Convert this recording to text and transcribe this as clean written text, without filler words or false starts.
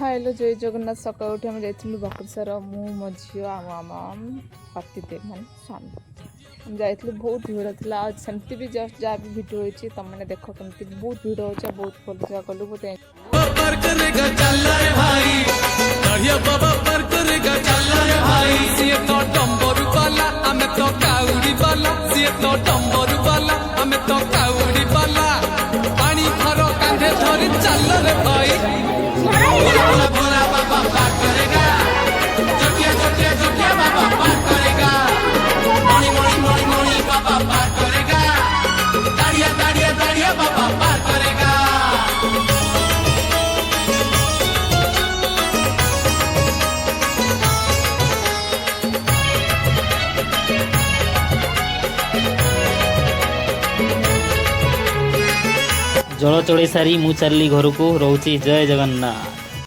Hello जय जगन्नाथ सकाल उठी आम जाइलु बकरसर मु मो झील आम पतिदेव मान स्वामी हम जाइलु बहुत भिड़ था आज सेमती भी जस्ट जहाँ भी भिड होती तुम मैंने देख कमी बहुत भिड़ हो बहुत फल सेवा कलु बहुत जल चढ़े सारी मु चलली घर को रोची जय जगन्नाथ।